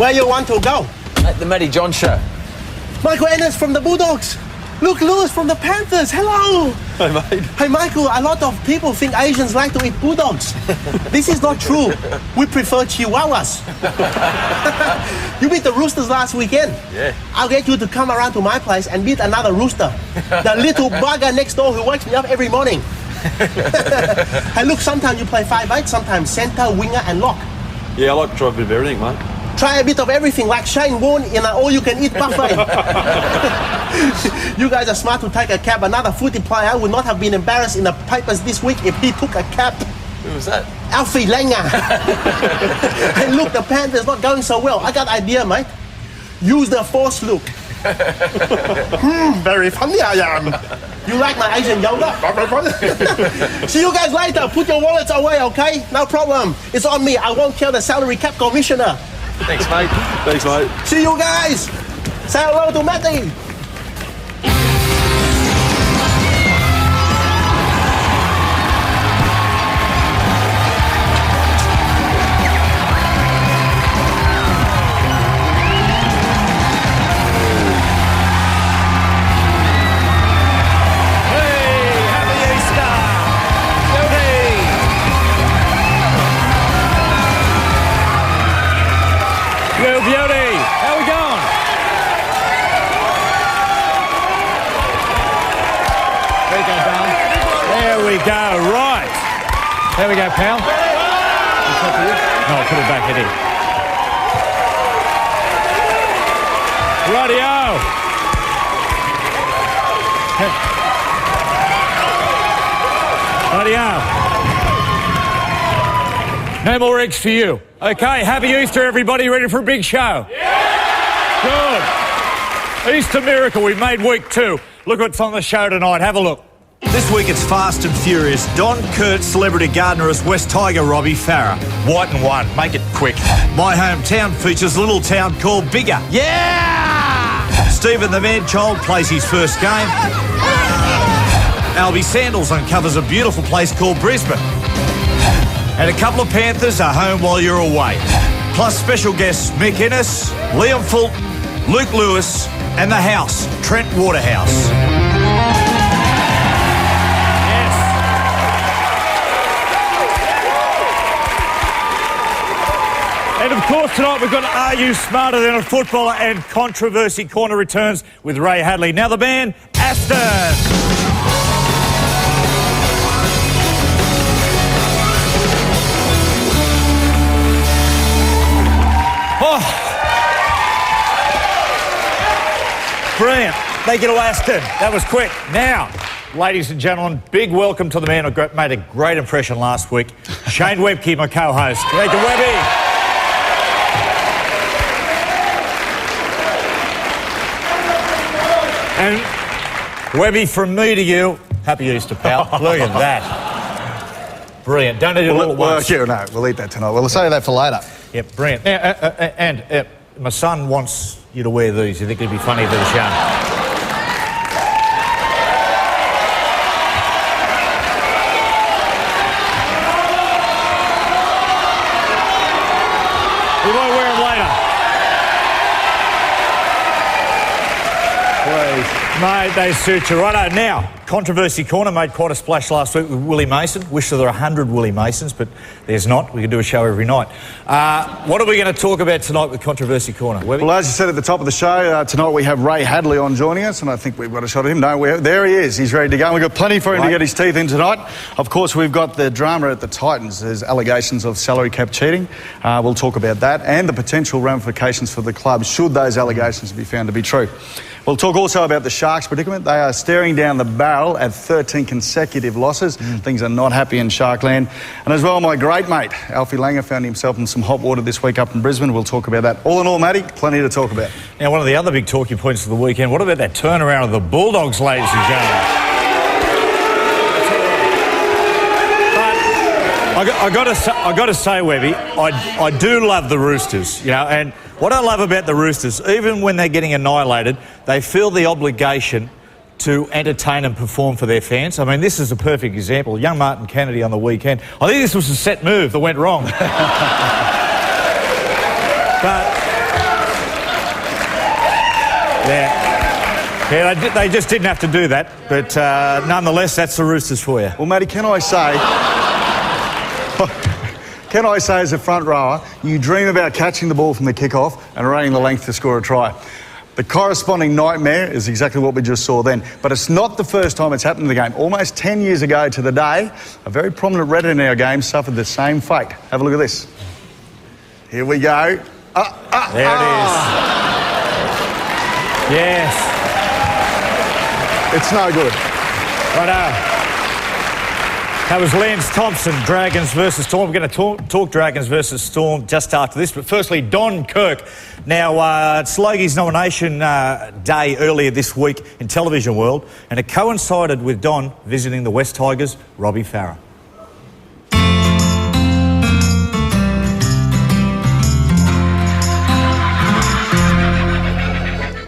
Where you want to go? At the Matty John show. Michael Ennis from the Bulldogs. Luke Lewis from the Panthers. Hello. Hey, mate. Hey, Michael, a lot of people think Asians like to eat bulldogs. This is not true. We prefer chihuahuas. You beat the Roosters last weekend. Yeah. I'll get you to come around to my place and beat another rooster. The little bugger next door who wakes me up every morning. Hey, look, sometimes you play 5'8", sometimes centre, winger and lock. Yeah, I like to try a bit of everything, mate. Try a bit of everything, like Shane Warne in an all-you-can-eat buffet. You guys are smart to take a cab. Another footy player would not have been embarrassed in the papers this week if he took a cab. Who was that? Alfie Langer. And look, the Panthers not going so well. I got an idea, mate. Use the force, Luke. Very funny I am. You like my Asian yoga? See you guys later. Put your wallets away, okay? No problem. It's on me. I won't kill the salary cap commissioner. Thanks, mate. Thanks, mate. See you guys. Say hello to Matty. There we go, pal. No, I'll put it back in. Rightio. Rightio. No more eggs for you. Okay, happy Easter, everybody. Ready for a big show? Yeah! Good. Easter miracle. We made week 2. Look what's on the show tonight. Have a look. This week it's fast and furious. Don Kurt, celebrity gardener as West Tiger Robbie Farah. White and one. Make it quick. My hometown features a little town called Bigger. Yeah! Stephen the Man-Child plays his first game. Albie Sandals uncovers a beautiful place called Brisbane. And a couple of Panthers are home while you're away. Plus special guests Mick Ennis, Liam Fulton, Luke Lewis and the house, Trent Waterhouse. And of course tonight we've got Are You Smarter Than a Footballer and Controversy Corner returns with Ray Hadley. Now the band, Aston. Oh. Brilliant. Thank you to Aston. That was quick. Now, ladies and gentlemen, big welcome to the man who made a great impression last week, Shane Webke, my co-host. Thank you, Webby. And Webby, from me to you, happy Easter, pal. Look at that. Brilliant. Don't eat a little once. No, we'll eat that tonight. We'll save that for later. Yep, brilliant. And my son wants you to wear these. You think it'd be funny for the show? We won't wear them later. Please. Mate, they suit you. Righto, now, Controversy Corner made quite a splash last week with Willie Mason. Wish there were 100 Willie Masons, but there's not. We can do a show every night. What are we going to talk about tonight with Controversy Corner? Webby? Well, as you said at the top of the show, tonight we have Ray Hadley on joining us, and I think we've got a shot of him. No, there he is. He's ready to go. We've got plenty for him to get his teeth in tonight. Of course, we've got the drama at the Titans. There's allegations of salary cap cheating. We'll talk about that and the potential ramifications for the club should those allegations be found to be true. We'll talk also about the Sharks' predicament. They are staring down the barrel at 13 consecutive losses. Things are not happy in Sharkland. And as well, my great mate, Alfie Langer, found himself in some hot water this week up in Brisbane. We'll talk about that. All in all, Matty, plenty to talk about. Now, one of the other big talking points of the weekend, what about that turnaround of the Bulldogs, ladies and gentlemen? I got to say, Webby, I do love the Roosters, you know, and what I love about the Roosters, even when they're getting annihilated, they feel the obligation to entertain and perform for their fans. I mean, this is a perfect example. Young Martin Kennedy on the weekend. I think this was a set move that went wrong. But Yeah, they just didn't have to do that. But nonetheless, that's the Roosters for you. Well, Matty, can I say as a front rower, you dream about catching the ball from the kick-off and running the length to score a try. The corresponding nightmare is exactly what we just saw then. But it's not the first time it's happened in the game. Almost 10 years ago to the day, a very prominent red in our game suffered the same fate. Have a look at this. Here we go. There it is. Yes. It's no good. Righto. That was Lance Thompson, Dragons versus Storm. We're going to talk Dragons versus Storm just after this. But firstly, Don Kirk. Now, it's Logies nomination day earlier this week in television world, and it coincided with Don visiting the West Tigers' Robbie Farah.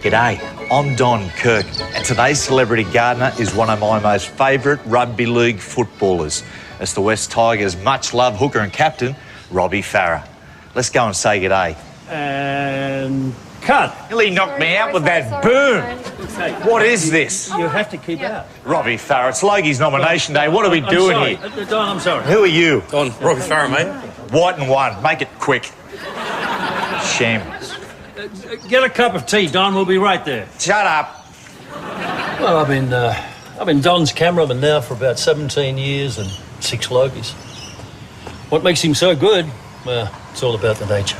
G'day, I'm Don Kirk, and today's Celebrity Gardener is one of my most favourite rugby league footballers. It's the West Tigers' much-loved hooker and captain, Robbie Farah. Let's go and say g'day. And cut. Nearly knocked me out with that boom. What is this? You have to keep out. Robbie Farah, it's Logies nomination day. What are we doing here? Don, I'm sorry. Who are you? Don, Robbie Farah, mate. White and one. Make it quick. Shambles. Get a cup of tea, Don. We'll be right there. Shut up. Well, I've been Don's cameraman now for about 17 years and 6 Logies. What makes him so good? Well, it's all about the nature.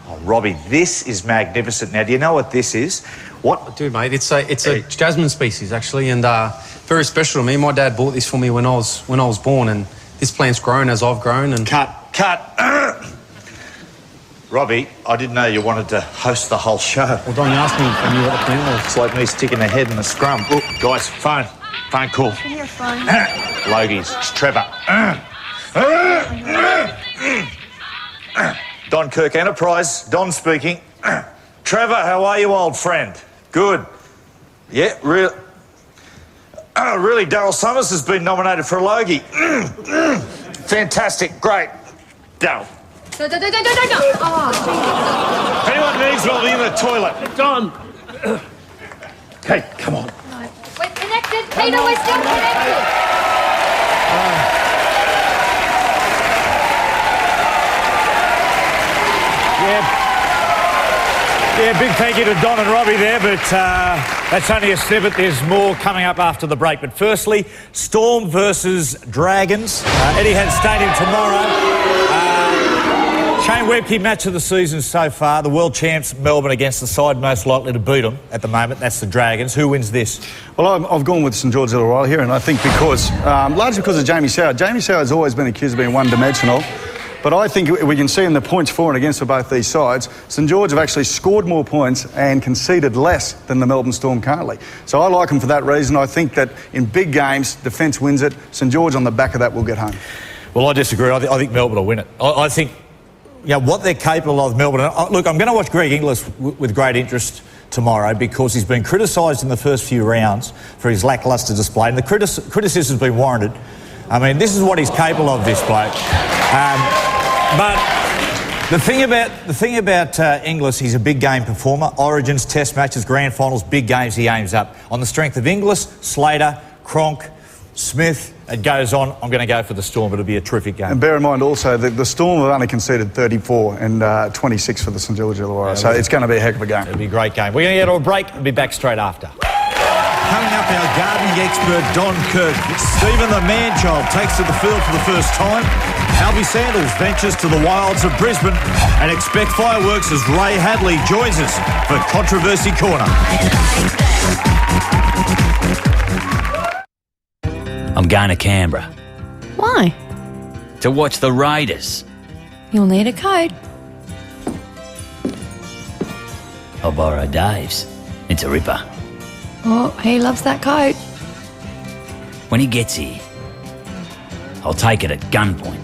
Oh, Robbie, this is magnificent. Now, do you know what this is? What? I do, mate. It's a jasmine species, actually, and very special to me. My dad bought this for me when I was born, and this plant's grown as I've grown. And Cut. Robbie, I didn't know you wanted to host the whole show. Well, Don, you asked me if I knew what the plant was. It's like me sticking a head in the scrum. Oh, guys, phone call. Your phone. Logies, it's Trevor. Don Kirk Enterprise, Don speaking. Trevor, how are you, old friend? Good. Yeah, really, Daryl Summers has been nominated for a Logie. Fantastic, great. Daryl. Don't. Oh, If anyone needs one, I'll be in the toilet. Don! Kate, come on. we're connected. Peter, we're still connected. Yeah, big thank you to Don and Robbie there, but that's only a snippet. There's more coming up after the break. But firstly, Storm versus Dragons. Etihad Stadium tomorrow. Shane Webke, match of the season so far. The world champs, Melbourne, against the side most likely to beat them at the moment. That's the Dragons. Who wins this? Well, I've gone with St George Illawarra here, and I think largely because of Jamie Soward. Jamie Soward has always been accused of being one-dimensional. But I think we can see in the points for and against for both these sides, St George have actually scored more points and conceded less than the Melbourne Storm currently. So I like them for that reason. I think that in big games, defence wins it. St George on the back of that will get home. Well, I disagree. I think Melbourne will win it. I think what they're capable of, Melbourne. Look, I'm going to watch Greg Inglis with great interest tomorrow because he's been criticised in the first few rounds for his lacklustre display, and the criticism's been warranted. I mean, this is what he's capable of, this bloke. But the thing about Inglis, he's a big game performer. Origins, Test matches, Grand Finals, big games he aims up. On the strength of Inglis, Slater, Cronk, Smith, it goes on. I'm going to go for the Storm. It'll be a terrific game. And bear in mind also that the Storm have only conceded 34 and 26 for the St George Illawarra. So it's going to be a heck of a game. It'll be a great game. We're going to get to a break and be back straight after. Coming up, our gardening expert, Don Kirk. Stephen the man-child takes to the field for the first time. Albie Sandals ventures to the wilds of Brisbane. And expect fireworks as Ray Hadley joins us for Controversy Corner. I'm going to Canberra Why? to watch the Raiders. You'll need a coat. I'll borrow Dave's. It's a ripper. Oh, he loves that coat. When he gets here, I'll take it at gunpoint.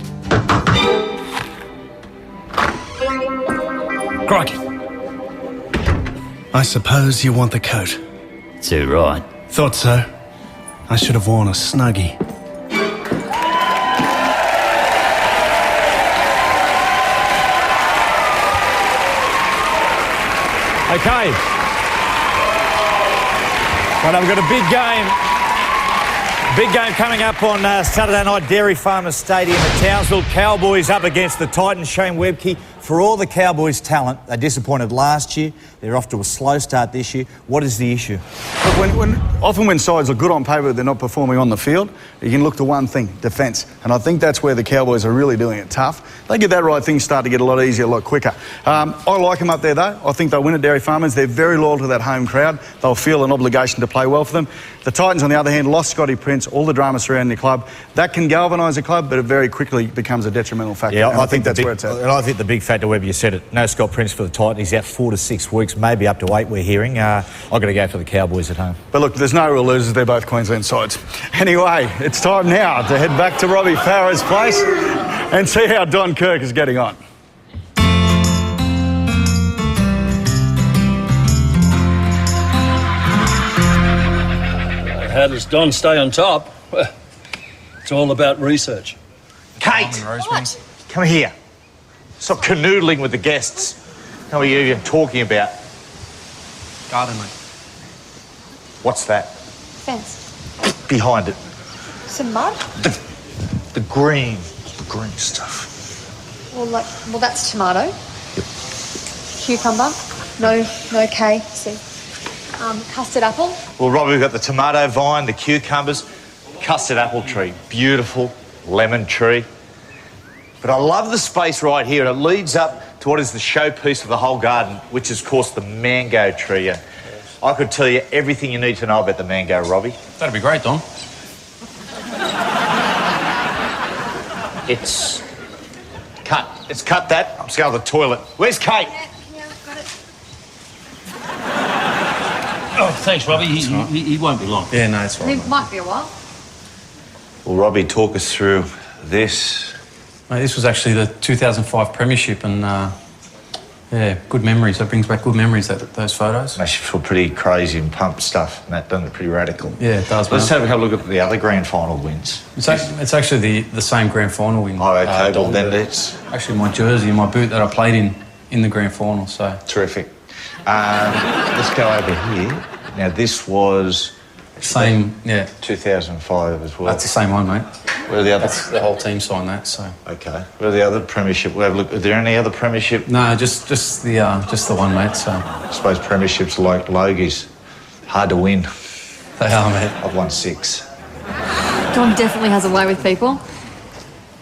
Crikey. I suppose you want the coat. Too right. Thought so. I should have worn a snuggie. Okay. But I've got a big game. Big game coming up on Saturday night, Dairy Farmers Stadium at Townsville. Cowboys up against the Titans. Shane Webke. For all the Cowboys' talent, they disappointed last year. They're off to a slow start this year. What is the issue? Look, often when sides are good on paper, they're not performing on the field, you can look to one thing, defence. And I think that's where the Cowboys are really doing it tough. They get that right, things start to get a lot easier, a lot quicker. I like them up there, though. I think they'll win at Dairy Farmers. They're very loyal to that home crowd. They'll feel an obligation to play well for them. The Titans, on the other hand, lost Scotty Prince, all the drama surrounding the club. That can galvanise a club, but it very quickly becomes a detrimental factor. Yeah, I think that's where it's at. And I think the big factor, Webb, you said it, no Scott Prince for the Titans. He's out 4 to 6 weeks, maybe up to 8, we're hearing. I've got to go for the Cowboys at home. But look, there's no real losers. They're both Queensland sides. Anyway, it's time now to head back to Robbie Farah's place and see how Don Kirk is getting on. How does Don stay on top? Well, it's all about research. Kate! What? Come here. Stop canoodling with the guests. How are you even talking about? Garden, mate. What's that? Fence. Behind it. Some mud? The green stuff. Well, that's tomato. Yep. Cucumber. No K. See. Custard apple. Well, Robbie, we've got the tomato vine, the cucumbers, custard apple tree, beautiful lemon tree. But I love the space right here, and it leads up to what is the showpiece of the whole garden, which is, of course, the mango tree. I could tell you everything you need to know about the mango, Robbie. That'd be great, Don. It's cut. It's cut that. I'm just going to the toilet. Where's Kate? Yeah, got it. Oh, thanks, Robbie. He won't be long. Yeah, no, it's right. It might be a while. Well, Robbie, talk us through this. Mate, this was actually the 2005 premiership, and yeah, good memories. That brings back good memories, those photos. Makes you feel pretty crazy and pumped stuff, and that, doesn't it? Pretty radical. Yeah, it does. Let's have a look at the other grand final wins. It's actually the same grand final win. Oh, okay. Well, then it's actually my jersey and my boot that I played in the grand final. So terrific. Let's go over here. Now, this was same, yeah, 2005 as well. That's the same one, mate. Where are the other? That's the whole team signed that. So okay. Where are the other premiership? We'll have a look. Are there any other premiership? No, just the one, mate. So I suppose premierships like Logies, hard to win. They are, mate. I've won 6. Don definitely has a way with people.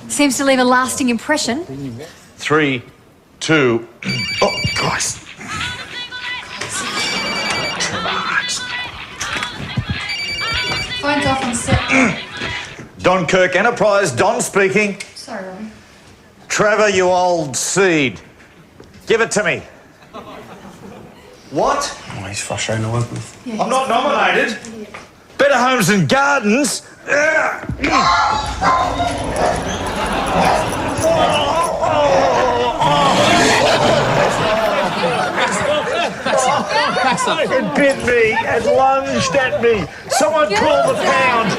Seems to leave a lasting impression. 3, 2. Oh, Christ. Phone's off and set. Don Kirk Enterprise, Don speaking. Sorry, Robbie. Trevor, you old seed. Give it to me. What? oh, he's frustrating to work with. Yeah, I'm not nominated. Better Homes and Gardens. It bit me. It lunged at me. Someone call the pound.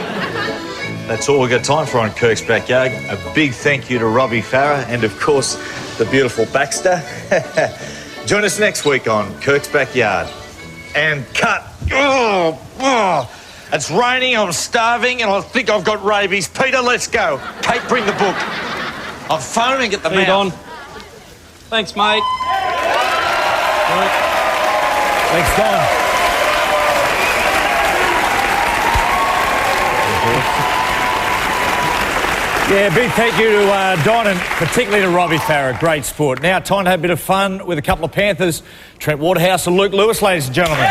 That's all we've got time for on Kirk's Backyard. A big thank you to Robbie Farah and, of course, the beautiful Baxter. Join us next week on Kirk's Backyard. And cut. It's raining, I'm starving, and I think I've got rabies. Peter, let's go. Kate, bring the book. I'm phoning at the Hey, mouth. Don. Thanks, mate. Thanks, Don. Yeah, big thank you to Don and particularly to Robbie Farah. Great sport. Now, time to have a bit of fun with a couple of Panthers, Trent Waterhouse and Luke Lewis, ladies and gentlemen.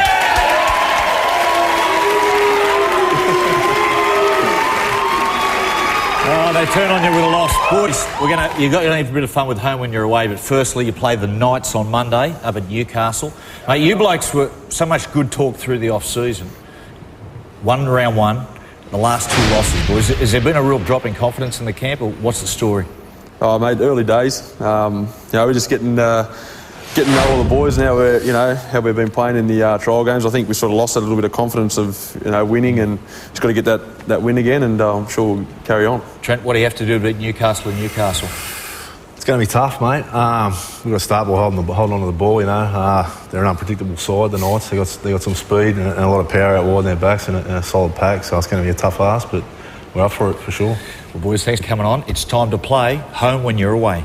Oh, they turn on you with a loss. Boys, you're going to have a bit of fun with home when you're away, but firstly, you play the Knights on Monday up at Newcastle. Mate, you blokes were so much good talk through the off-season. Won round 1, the last 2 losses, boys. Has there been a real drop in confidence in the camp, or what's the story? Oh, mate, early days. We're just getting to know all the boys now. How we've been playing in the trial games. I think we sort of lost a little bit of confidence of winning, and just got to get that win again, and I'm sure we'll carry on. Trent, what do you have to do to beat Newcastle in Newcastle? It's going to be tough, mate. We've got to start by holding on to the ball, you know. They're an unpredictable side, the Knights. They got some speed and a lot of power out wide in their backs and a solid pack, so it's going to be a tough ask, but we're up for it for sure. Well, boys, thanks for coming on. It's time to play Home When You're Away.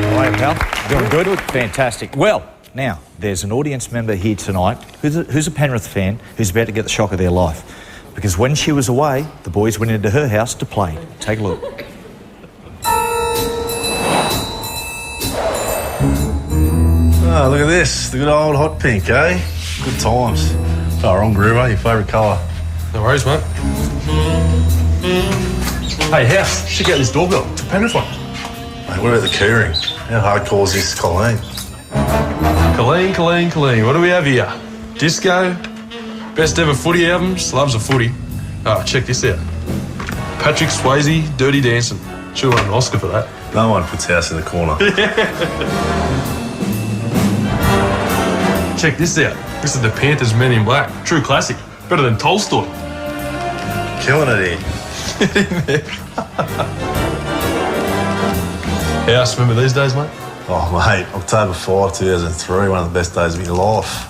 All right, pal. Doing good? Fantastic. Well, now, there's an audience member here tonight who's a Penrith fan who's about to get the shock of their life. Because when she was away, the boys went into her house to play. Take a look. Oh, look at this. The good old hot pink, eh? Good times. Oh, wrong groove, eh? Your favourite colour. No worries, mate. Hey, House, check out this doorbell. It's a Penrith one. Mate, what about the keyring? How hardcore is this, Colleen? Colleen. What do we have here? Disco, best ever footy albums, loves a footy. Oh, check this out. Patrick Swayze, Dirty Dancing. Should have won an Oscar for that. No one puts House in the corner. Check this out. This is the Panthers Men in Black. True classic. Better than Tolstoy. Killing it here. House, remember these days, mate? Oh, mate, October 5, 2003, one of the best days of your life.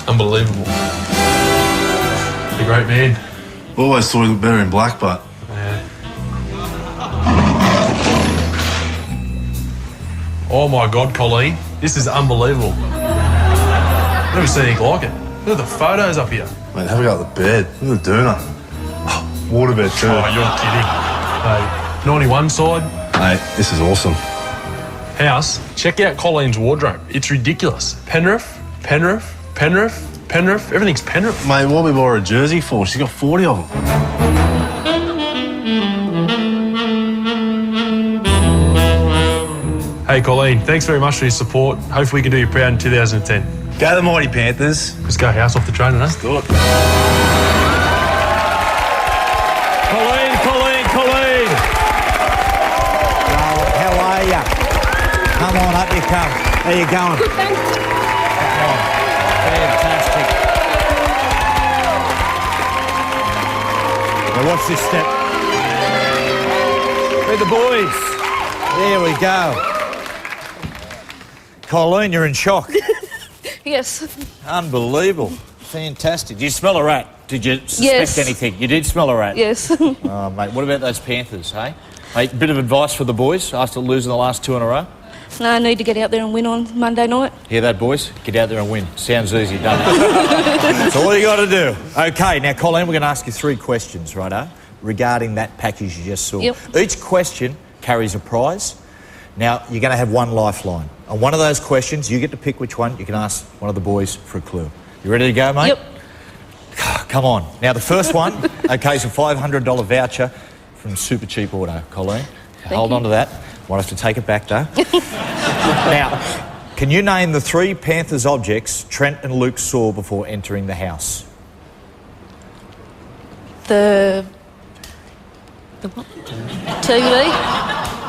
Unbelievable. A great man. Always thought he looked better in black, but... Yeah. Oh, my God, Colleen. This is unbelievable. Never seen anything like it. Look at the photos up here. Mate, have a go at the bed. Look at the doona. Oh, waterbed too. Oh, you're kidding. Hey, 91 side. Mate, this is awesome. House, check out Colleen's wardrobe. It's ridiculous. Penrith, everything's Penrith. Mate, what we bought a jersey for? She's got 40 of them. Hey, Colleen, thanks very much for your support. Hopefully we can do you proud in 2010. Go the mighty Panthers. Let's go, House, off the train, let's do it. Colleen. How are you? Come on, up you come. How you going? Good, thanks. Come on. Fantastic. Now watch this step. With the boys. There we go. Colleen, you're in shock. Yes. Unbelievable. Fantastic. Did you smell a rat? Did you suspect anything? You did smell a rat? Yes. Oh, mate, what about those Panthers, hey? Mate, bit of advice for the boys after losing the last 2 in a row? No, I need to get out there and win on Monday night. Hear that, boys? Get out there and win. Sounds easy, doesn't it? That's all you got to do. OK, now, Colleen, we're going to ask you 3 questions, righto, regarding that package you just saw. Yep. Each question carries a prize. Now, you're going to have 1 lifeline. On one of those questions, you get to pick which one. You can ask one of the boys for a clue. You ready to go, mate? Yep. Come on. Now, the first one, OK, is a $500 voucher from Super Cheap Auto, Colleen. Hold on to that. Might have to take it back, though. Now, can you name the 3 Panthers objects Trent and Luke saw before entering the house? The what? TV?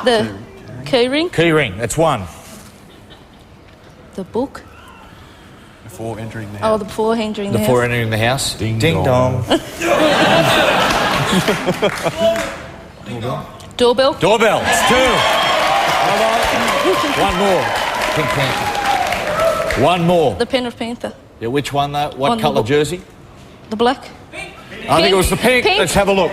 The key ring? Key ring, that's 1. The book? Before entering the house. Oh, before entering the house. Before entering the house? Ding dong. Doorbell? Doorbell, it's 2. One more. Pink Panther. One more. The Penrith Panther. Yeah, which one, though? What On the colour book. jersey? The black? I think it was the pink. Let's have a look.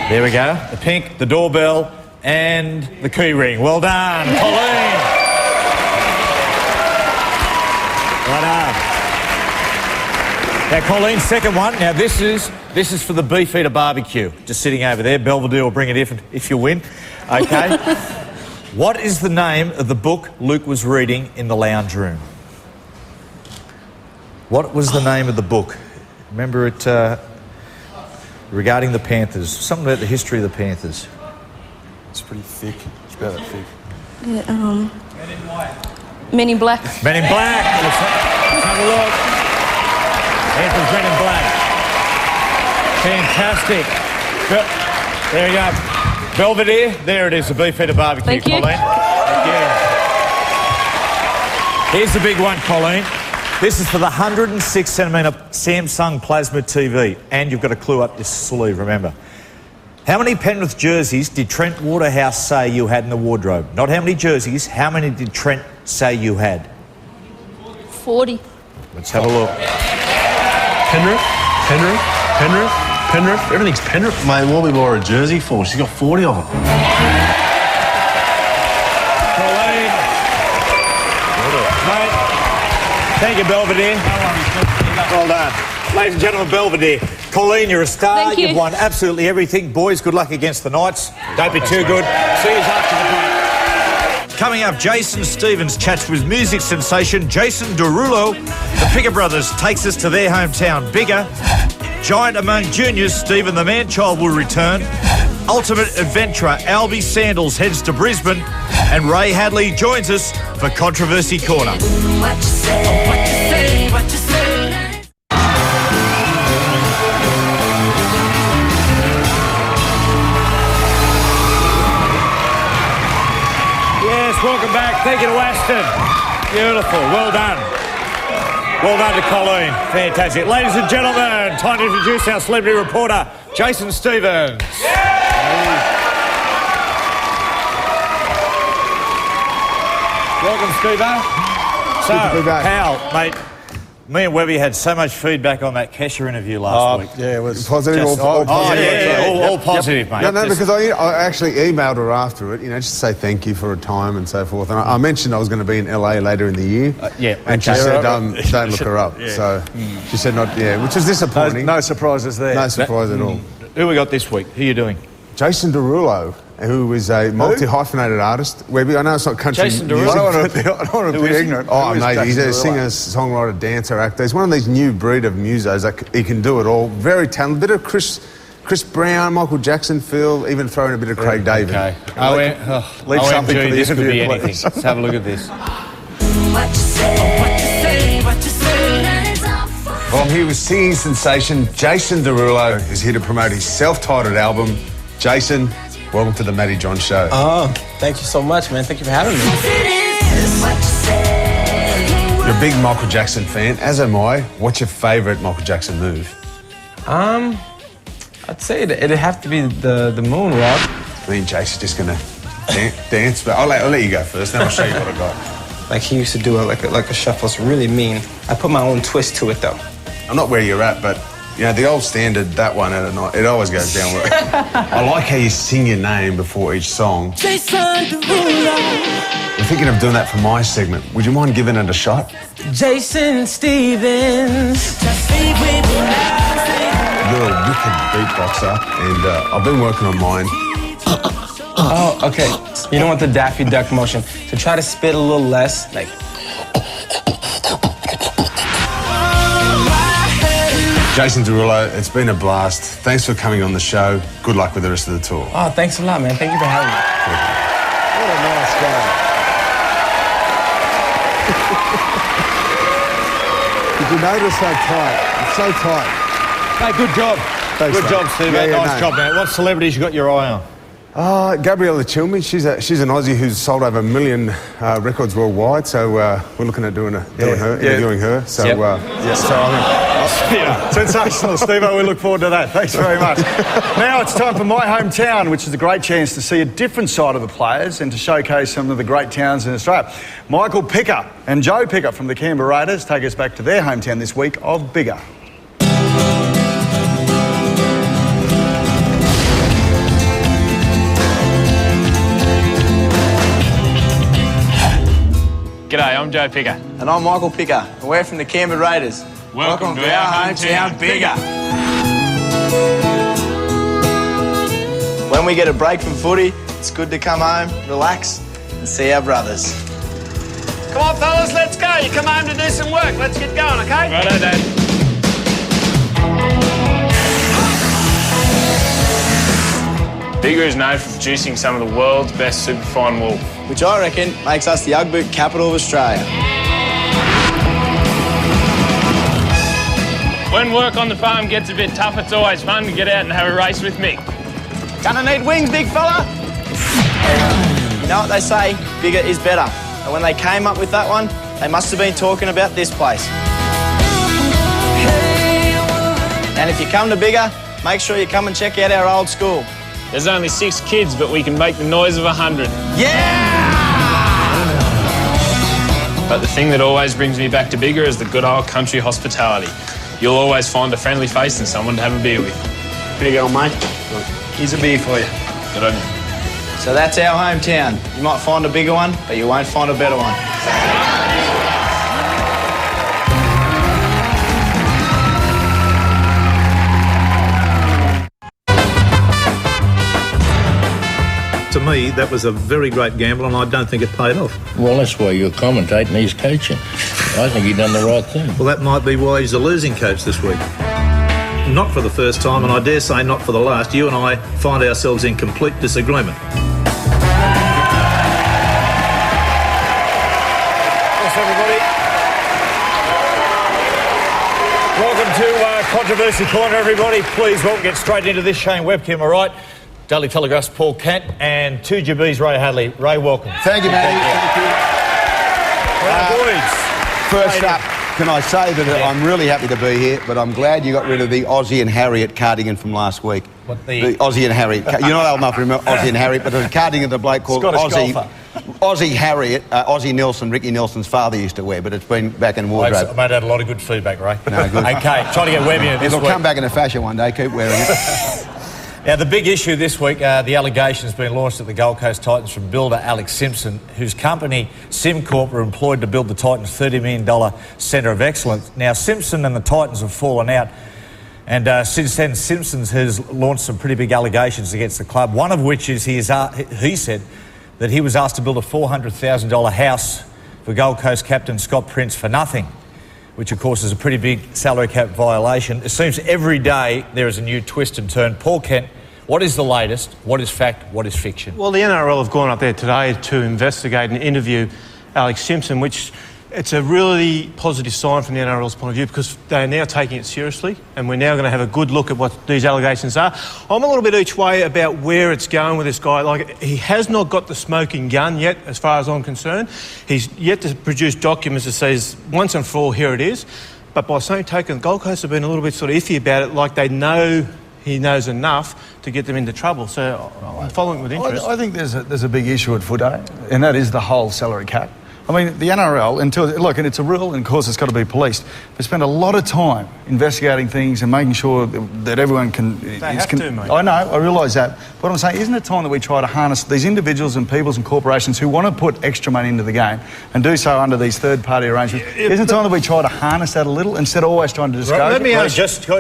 There we go. The pink, the doorbell, and the key ring. Well done, Colleen. Right on. Now, Colleen, second one. Now, this is for the Beefeater barbecue. Just sitting over there. Belvedere will bring it if you win. Okay. What is the name of the book Luke was reading in the lounge room? What was the name of the book? Remember it regarding the Panthers. Something about the history of the Panthers. It's pretty thick. It's about that thick. Yeah, Men in Black. Men in Black. Let's have a look. Panthers Men in Black. Fantastic. There you go. Belvedere. There it is, the Beefeater barbecue, Thank you. Colleen. Thank you. Here's the big one, Colleen. This is for the 106cm Samsung Plasma TV. And you've got a clue up your sleeve, remember. How many Penrith jerseys did Trent Waterhouse say you had in the wardrobe? Not how many jerseys, how many did Trent say you had? 40. Let's have a look. Penrith, Penrith, Penrith, Penrith. Everything's Penrith. Mate, what we wore a jersey for? She's got 40 of them. Colleen. Mate, thank you, Belvedere. Well done. Ladies and gentlemen, Belvedere. Colleen, you're a star. Thank you. You've won absolutely everything. Boys, good luck against the Knights. Don't be too good. See you after the break. Coming up, Jason Stevens chats with music sensation Jason Derulo. The Picker Brothers takes us to their hometown, Biggar. Giant among juniors, Stephen the Man-Child will return. Ultimate adventurer Albie Sandals heads to Brisbane. And Ray Hadley joins us for Controversy Corner. What you say, what you say, what you say. Yes, welcome back. Thank you to Aston. Beautiful. Well done. Well done to Colleen. Fantastic. Ladies and gentlemen, time to introduce our celebrity reporter, Jason Stevens. Welcome, Steve-O. So, Good to be back. Pal, mate, me and Webby had so much feedback on that Kesha interview last week. Yeah, it was positive. All positive. All positive, mate. No, because I actually emailed her after it, just to say thank you for her time and so forth. And I mentioned I was going to be in LA later in the year. And she said, don't look her up. So she said not, which was disappointing. No surprises there. No surprise at all. Who we got this week? Who are you doing? Jason Derulo, who is a multi-hyphenated artist. Webby, I know it's not country Jason music. Derulo? I don't want to be ignorant. Oh, mate, he's a singer, songwriter, dancer, actor. He's one of these new breed of musos that he can do it all. Very talented. Bit of Chris Brown, Michael Jackson feel, even throw in a bit of Craig David. Okay. Leave something for the this could be interview, anything. please. Let's have a look at this. What you say, what you say, what you say. Well, I'm here with singing sensation Jason Derulo, who's here to promote his self-titled album. Jason, welcome to the Matty John Show. Oh, thank you so much, man. Thank you for having me. You're a big Michael Jackson fan, as am I. What's your favourite Michael Jackson move? I'd say it'd have to be the moonwalk. I mean, Jason's just going to dance, but I'll let you go first, then I'll show you what I got. Like he used to do it like a shuffle. It's really mean. I put my own twist to it, though. I'm not where you're at, but, the old standard, that one, it always goes down. I like how you sing your name before each song. Jason Derulo. I'm thinking of doing that for my segment. Would you mind giving it a shot? Jason Stevens. You're a wicked beatboxer, and I've been working on mine. Oh, okay. You know what the Daffy Duck motion? So try to spit a little less, like. Jason Derulo, it's been a blast. Thanks for coming on the show. Good luck with the rest of the tour. Oh, thanks a lot, man. Thank you for having me. What a nice guy. Did you notice how tight? It's so tight. Hey, good job. Thanks, good mate. job, Steve. Nice job, man. What celebrities you got your eye on? Gabriella Chilmi, she's an Aussie who's sold over 1 million records worldwide, so we're looking at interviewing her. So, Sensational, Steve-O. We look forward to that. Thanks very much. Now it's time for My Hometown, which is a great chance to see a different side of the players and to showcase some of the great towns in Australia. Michael Picker and Joe Picker from the Canberra Raiders take us back to their hometown this week of Biggar. G'day, I'm Joe Picker. And I'm Michael Picker, and we're from the Canberra Raiders. Welcome to our hometown, Biggar. When we get a break from footy, it's good to come home, relax, and see our brothers. Come on, fellas, let's go. You come home to do some work. Let's get going, okay? Righto, Dad. Biggar is known for producing some of the world's best superfine wool, Which I reckon makes us the Ugg Boot capital of Australia. When work on the farm gets a bit tough, it's always fun to get out and have a race with Mick. Gonna need wings, big fella? You know what they say, bigger is better. And when they came up with that one, they must have been talking about this place. And if you come to bigger, make sure you come and check out our old school. There's only 6 kids, but we can make the noise of 100. Yeah! But the thing that always brings me back to bigger is the good old country hospitality. You'll always find a friendly face and someone to have a beer with. Here you go, mate. Here's a beer for you. Good on you. So that's our hometown. You might find a bigger one, but you won't find a better one. To me, that was a very great gamble, and I don't think it paid off. Well, that's why you're commentating, he's coaching. I think he done the right thing. Well, that might be why he's a losing coach this week. Not for the first time, and I dare say not for the last, you and I find ourselves in complete disagreement. Thanks, everybody. Welcome to Controversy Corner, everybody. Please, we'll get straight into this. Shane Webcam, all right? Daily Telegraph's Paul Kent and 2GB's Ray Hadley. Ray, welcome. Thank you, Matty. Thank you. Boys. First up, can I say that I'm really happy to be here, but I'm glad you got rid of the Aussie and Harriet cardigan from last week. What the Aussie and Harriet. You're not old enough to remember Aussie and Harriet, but there's a cardigan that a bloke called Aussie Harriet, Aussie Nelson, Ricky Nelson's father used to wear, but it's been back in wardrobe. I made out a lot of good feedback, Ray. No, good. Okay, trying to get Webby in this It'll week. come back into fashion one day, keep wearing it. Now, the big issue this week, the allegation has been launched at the Gold Coast Titans from builder Alex Simpson, whose company, SimCorp, were employed to build the Titans' $30 million centre of excellence. Now, Simpson and the Titans have fallen out, and since then, Simpson has launched some pretty big allegations against the club, one of which is he said that he was asked to build a $400,000 house for Gold Coast captain Scott Prince for nothing, which, of course, is a pretty big salary cap violation. It seems every day there is a new twist and turn. Paul Kent, what is the latest? What is fact? What is fiction? Well, the NRL have gone up there today to investigate and interview Alex Simpson, which it's a really positive sign from the NRL's point of view because they are now taking it seriously and we're now going to have a good look at what these allegations are. I'm a little bit each way about where it's going with this guy. Like, he has not got the smoking gun yet, as far as I'm concerned. He's yet to produce documents that says, once and for all, here it is. But by the same token, the Gold Coast have been a little bit sort of iffy about it, like they know he knows enough to get them into trouble. So I'm following with interest. I think there's a big issue at Footy, and that is the whole salary cap. I mean, the NRL, and it's a rule, and of course it's got to be policed. They spend a lot of time investigating things and making sure that everyone can... They have to, mate. I know, I realise that. But what I'm saying, isn't it time that we try to harness these individuals and peoples and corporations who want to put extra money into the game and do so under these third-party arrangements? Isn't it time that we try to harness that a little instead of always trying to discourage Let me it? can I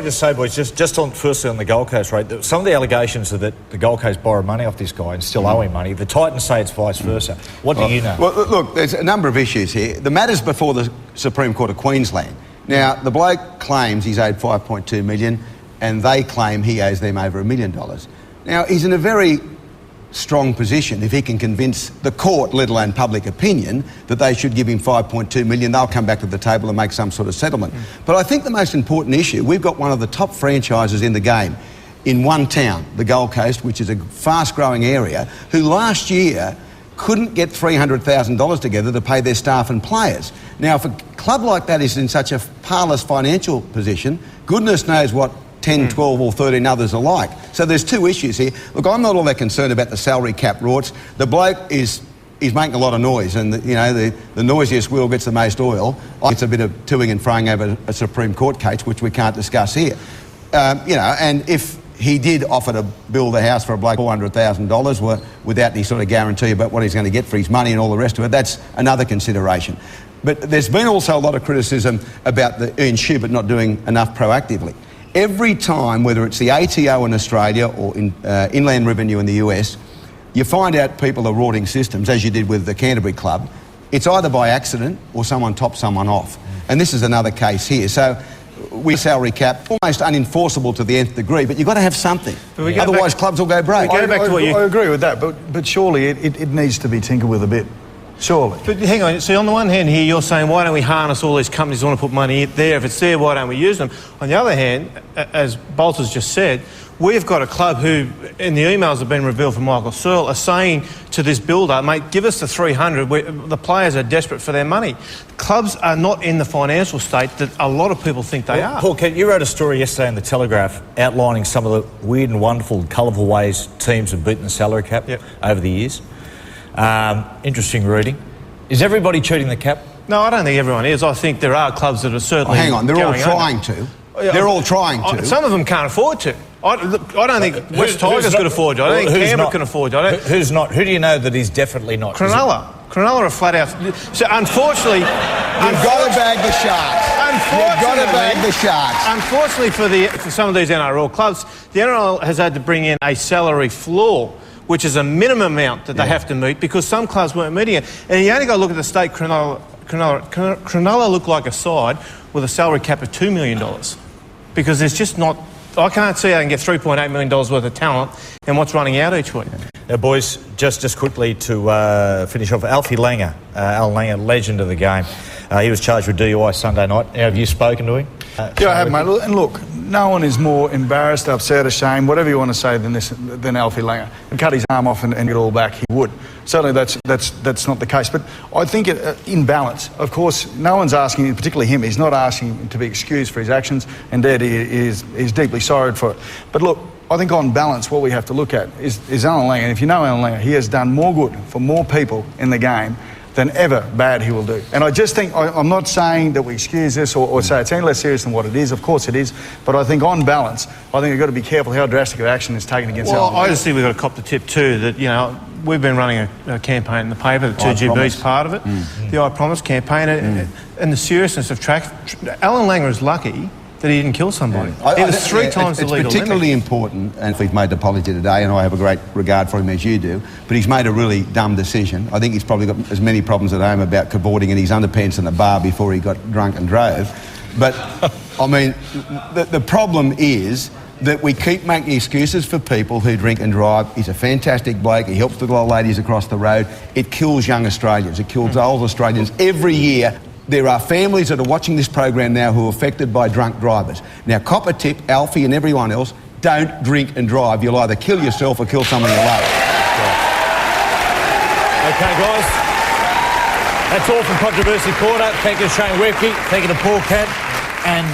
just say, boys, just on firstly on the Gold Coast, right? Some of the allegations are that the Gold Coast borrowed money off this guy and still owe him money. The Titans say it's vice versa. What do you know? Well, look, there's a number of issues here. The matter's before the Supreme Court of Queensland. Now, the bloke claims he's owed $5.2 million and they claim he owes them over $1 million. Now, he's in a very strong position if he can convince the court, let alone public opinion, that they should give him $5.2 million. They'll come back to the table and make some sort of settlement. But I think the most important issue, we've got one of the top franchises in the game in one town, the Gold Coast, which is a fast-growing area, who last year couldn't get $300,000 together to pay their staff and players. Now, if a club like that is in such a parlous financial position, goodness knows what 10, 12 or 13 others are like. So there's two issues here. Look, I'm not all that concerned about the salary cap rorts. The bloke is making a lot of noise, and the noisiest wheel gets the most oil. It's a bit of toing and froing over a Supreme Court case, which we can't discuss here. And if he did offer to build a house for a bloke $400,000 without any sort of guarantee about what he's going to get for his money and all the rest of it, that's another consideration. But there's been also a lot of criticism about the Ian Schubert not doing enough proactively. Every time, whether it's the ATO in Australia or Inland Revenue in the US, you find out people are rorting systems, as you did with the Canterbury Club. It's either by accident or someone tops someone off. And this is another case here. So we salary cap, almost unenforceable to the nth degree, but you've got to have something. Otherwise clubs will go broke. I agree with that, but surely it needs to be tinkered with a bit. Surely. But hang on, see, on the one hand here, you're saying, why don't we harness all these companies who want to put money there? If it's there, why don't we use them? On the other hand, as Bolt has just said, we've got a club who, in the emails that have been revealed from Michael Searle, are saying to this builder, mate, give us the 300. The players are desperate for their money. Clubs are not in the financial state that a lot of people think they are. Paul Kent, you wrote a story yesterday in the Telegraph outlining some of the weird and wonderful, colourful ways teams have beaten the salary cap over the years. Interesting reading. Is everybody cheating the cap? No, I don't think everyone is. I think there are clubs that are certainly hang on, they're all going trying under. to. They're all trying to. Some of them can't afford to. I don't think West Tigers could afford to. I don't think Canberra can afford to. Who's not? Who do you know that is definitely not? Cronulla. Cronulla are flat out. So unfortunately, you've got to bag the Sharks. You've got to bag the Sharks. Unfortunately for some of these NRL clubs, the NRL has had to bring in a salary floor, which is a minimum amount that they have to meet, because some clubs weren't meeting it. And you only got to look at the state. Cronulla look like a side with a salary cap of $2 million, because there's just not. I can't see how I can get $3.8 million worth of talent and what's running out each week. Now, boys, just quickly to finish off, Alfie Langer, Alan Langer, legend of the game. He was charged with DUI Sunday night. Have you spoken to him? Yeah, I have, mate. And look, no one is more embarrassed, upset, ashamed, whatever you want to say, than Alfie Langer. And cut his arm off and get it all back, he would. Certainly that's not the case. But I think in balance, of course, no one's asking, particularly him, he's not asking him to be excused for his actions, and indeed he is deeply sorry for it. But look, I think on balance, what we have to look at is Alan Langer. And if you know Alan Langer, he has done more good for more people in the game than ever bad he will do. And I just think, I'm not saying that we excuse this or say it's any less serious than what it is. Of course it is. But I think on balance, I think we've got to be careful how drastic of action is taken against Alan Langer. I just think we've got to cop the tip too that, you know, we've been running a campaign in the paper, the 2GB is part of it, the I Promise campaign, and the seriousness of track. Alan Langer is lucky that he didn't kill somebody. He was three times the legal limit. It's particularly important, and we've made the apology today, and I have a great regard for him as you do, but he's made a really dumb decision. I think he's probably got as many problems at home about cavorting in his underpants in the bar before he got drunk and drove. But, I mean, the problem is that we keep making excuses for people who drink and drive. He's a fantastic bloke. He helps the little ladies across the road. It kills young Australians. It kills old Australians. Every year, there are families that are watching this program now who are affected by drunk drivers. Now, cop a tip, Alfie and everyone else, don't drink and drive. You'll either kill yourself or kill someone you love. Okay, guys. That's all from Controversy Corner. Thank you to Shane Webke. Thank you to Paul Kent. And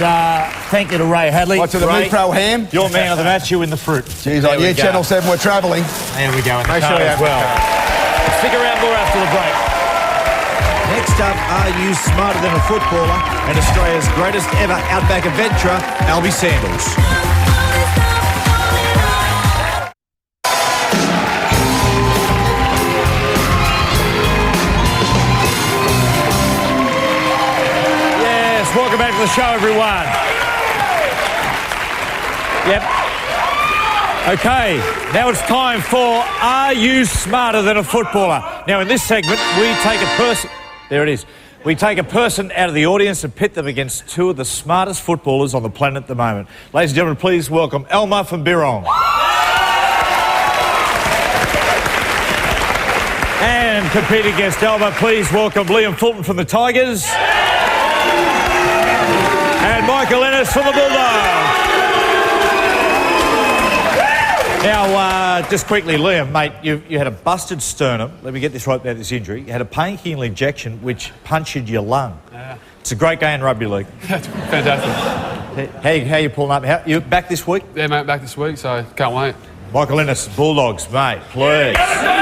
thank you to Ray Hadley. To the meat pro ham. Your man of the match, you in the fruit. Jeez, on you, Channel 7, we're travelling. There we go, in the car as well. Stick around more after the break. Next up, are you smarter than a footballer? And Australia's greatest ever outback adventurer, Albie Sandals. Yes, welcome back to the show, everyone. Yep. Okay, now it's time for Are You Smarter Than a Footballer? Now, in this segment, we take a person... There it is. We take a person out of the audience and pit them against two of the smartest footballers on the planet at the moment. Ladies and gentlemen, please welcome Elmer from Birong. And competing against Elmer, please welcome Liam Fulton from the Tigers. And Michael Ennis from the Bulldogs. Now, just quickly, Liam, mate, you had a busted sternum. Let me get this right about this injury. You had a painkiller injection which punctured your lung. Yeah. It's a great game in rugby league. That's fantastic. How you pulling up? You back this week? Yeah, mate, back this week, so can't wait. Michael Ennis, Bulldogs, mate, please. Yeah,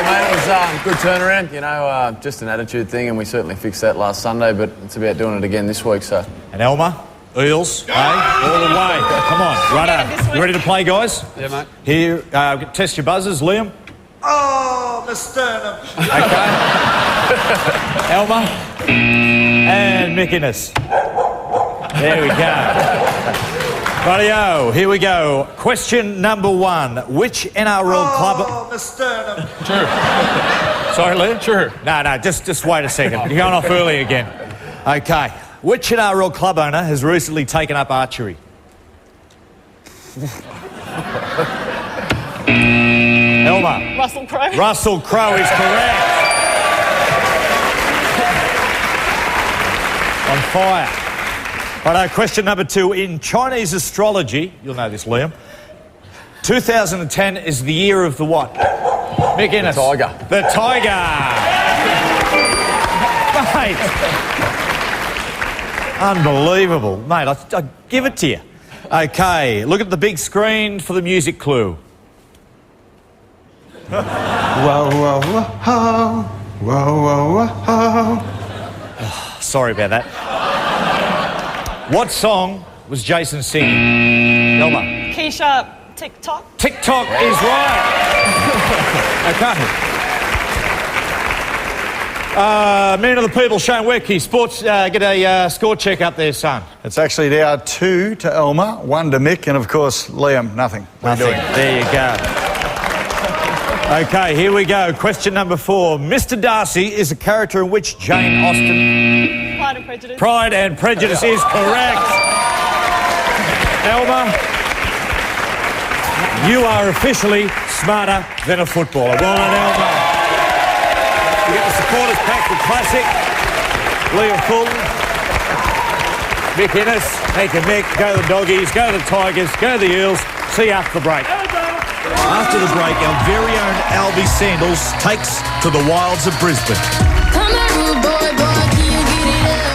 mate, it was a good turnaround. You know, just an attitude thing, and we certainly fixed that last Sunday, but it's about doing it again this week, so. And Elmer? Eels, hey, all the way. Come on, right. You ready to play, guys? Yeah, mate. Here, test your buzzers, Liam. Oh, the sternum. Okay. Elmer. And Mick Innes. There we go. Rightio, here we go. Question number one. Which NRL club... Oh, the sternum. True. Sorry, Liam? True. No, just wait a second. You're going off early again. Okay. Which NRL club owner has recently taken up archery? Elmer. Elma. Russell Crowe. Russell Crowe is correct. On fire. Righto, question number 2. In Chinese astrology, you'll know this, Liam, 2010 is the year of the what? Mick Innes. The tiger. The tiger. Mate. Unbelievable. Mate, I give it to you. Okay, look at the big screen for the music clue. Whoa, whoa, whoa, whoa, whoa, whoa. Sorry about that. What song was Jason singing? Elma. Keisha, TikTok. TikTok is right. Okay. Man of the people, Shane Webke. Sports, get a score check up there, son. It's actually now 2 to Elma, 1 to Mick, and of course, Liam, nothing. Nothing. There you go. Okay, here we go. Question number 4. Mr. Darcy is a character in which Jane Austen... Pride and Prejudice. Pride and Prejudice is correct. Elma, you are officially smarter than a footballer. Well done, Elma. You get the supporters pack for Classic. Liam Fulton. Mick Innes. Thank you, Mick. Go the Doggies. Go the Tigers. Go the Eels. See you after the break. After the break, our very own Albie Sandals takes to the wilds of Brisbane. Come on, rude boy, boy, can you get it up?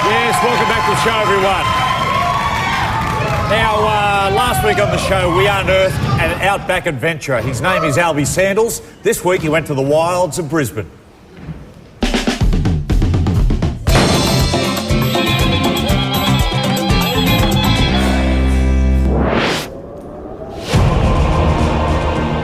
Yes, welcome back to the show, everyone. Now, last week on the show, we unearthed an outback adventurer. His name is Albie Sandals. This week, he went to the wilds of Brisbane.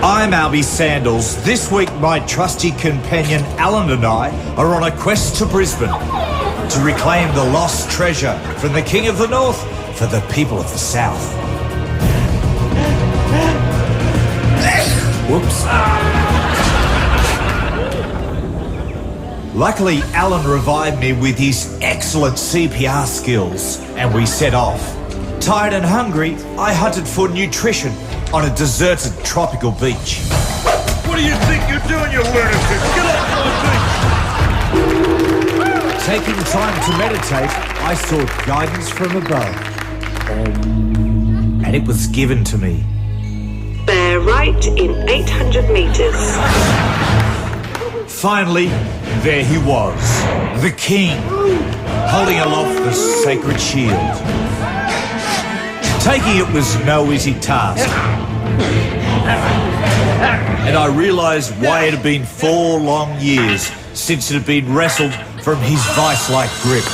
I'm Albie Sandals. This week, my trusty companion Alan and I are on a quest to Brisbane to reclaim the lost treasure from the King of the North for the people of the South. Whoops. Luckily, Alan revived me with his excellent CPR skills, and we set off. Tired and hungry, I hunted for nutrition on a deserted tropical beach. What do you think you're doing, you lunatic? Get off my beach! Taking time to meditate, I sought guidance from above. And it was given to me. Bear right in 800 metres. Finally, there he was, the king, holding aloft the sacred shield. Taking it was no easy task. And I realised why it had been 4 long years since it had been wrestled from his vice-like grip.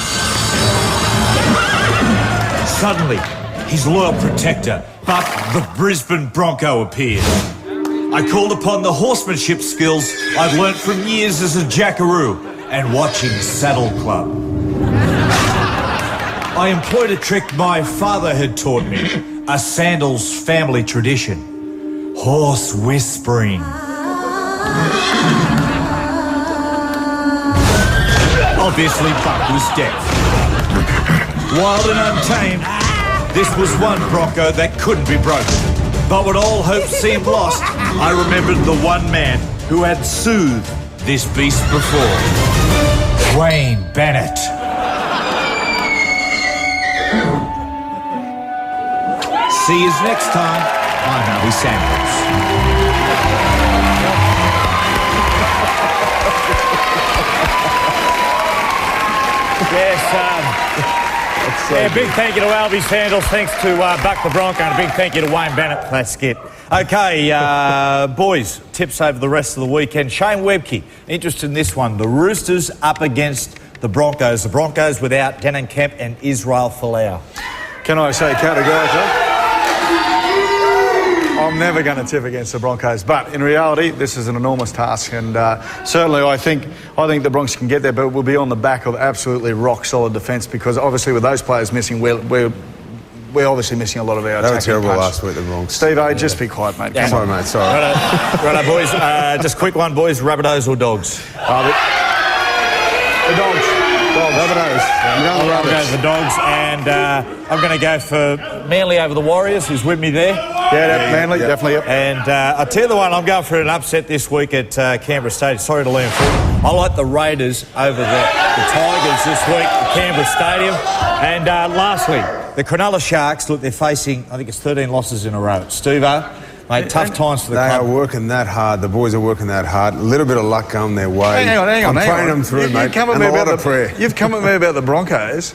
Suddenly, his loyal protector, Buck the Brisbane Bronco, appeared. I called upon the horsemanship skills I'd learnt from years as a jackaroo and watching Saddle Club. I employed a trick my father had taught me, a Sandals family tradition: horse whispering. Obviously, Buck was deaf. Wild and untamed, this was one Bronco that couldn't be broken. But when all hope seemed lost, I remembered the one man who had soothed this beast before: Wayne Bennett. See you next time. I'm Albie Sandals. Yes, big thank you to Albie Sandals. Thanks to Buck the Bronco, and a big thank you to Wayne Bennett for that skit. Okay, boys, tips over the rest of the weekend. Shane Webke, interested in this one. The Roosters up against the Broncos. The Broncos without Denon Kemp and Israel Folau. Can I say categorically? I'm never going to tip against the Broncos, but in reality, this is an enormous task, and certainly I think the Bronx can get there, but we'll be on the back of absolutely rock-solid defence, because obviously with those players missing, we're we're obviously missing a lot of our They were attacking terrible punch. last week, the Bronx. Steve, just be quiet, mate. Yeah. Sorry, mate, sorry. Righto, boys. Just quick one, boys. Rabbitohs or dogs? The dogs. Rabbitohs. I'm going to go for the dogs, and I'm going to go for Manly over the Warriors, who's with me there. Yeah, Manly, definitely. Yep. And I'll tell you the one, I'm going for an upset this week at Canberra Stadium. Sorry to lean forward. I like the Raiders over the Tigers this week at Canberra Stadium. And lastly, the Cronulla Sharks, look, they're facing, I think it's 13 losses in a row. Steve-O, mate, tough times for the club. They are working that hard. The boys are working that hard. A little bit of luck going their way. Hang on. I'm praying them through, mate. You've come at me about the Broncos.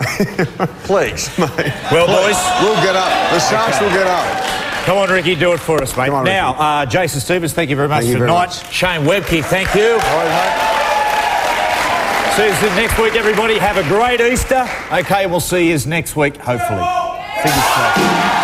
Please, mate. Well, boys, we'll get up. The Sharks will get up. Come on, Ricky, do it for us, mate. On, now, Jason Stevens, thank you very much for tonight. Shane Webke, thank you. All right, mate. See you next week, everybody. Have a great Easter. Okay, we'll see you next week, hopefully. Fingers crossed.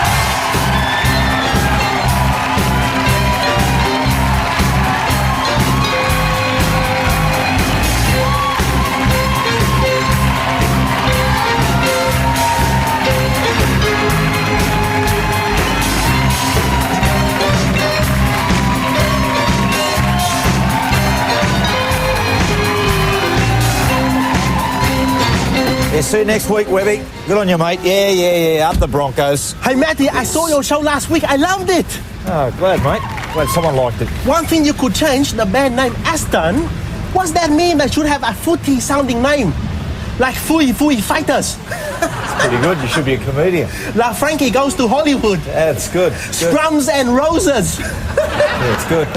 Yeah, see you next week, Webby. Good on you, mate. Yeah. Up the Broncos. Hey, Matty, I saw your show last week. I loved it. Oh, glad, mate. Glad someone liked it. One thing you could change, the band name Aston. What's that mean? They should have a footy sounding name. Like Fui Fighters. Pretty good. You should be a comedian. La Frankie Goes to Hollywood. Yeah, it's good. Scrums and Roses. Yeah, it's good.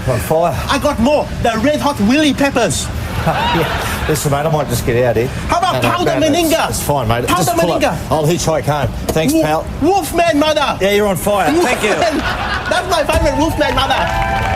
On fire. I got more. The Red Hot Willy Peppers. Yeah. Listen, mate, I might just get out here. How about Powder Meninga? It's fine, mate. Powder Just pull Meninga. up. I'll hitchhike home. Thanks, pal. Wolfman Mother. Yeah, you're on fire. Thank you. That's my favourite, Wolfman Mother.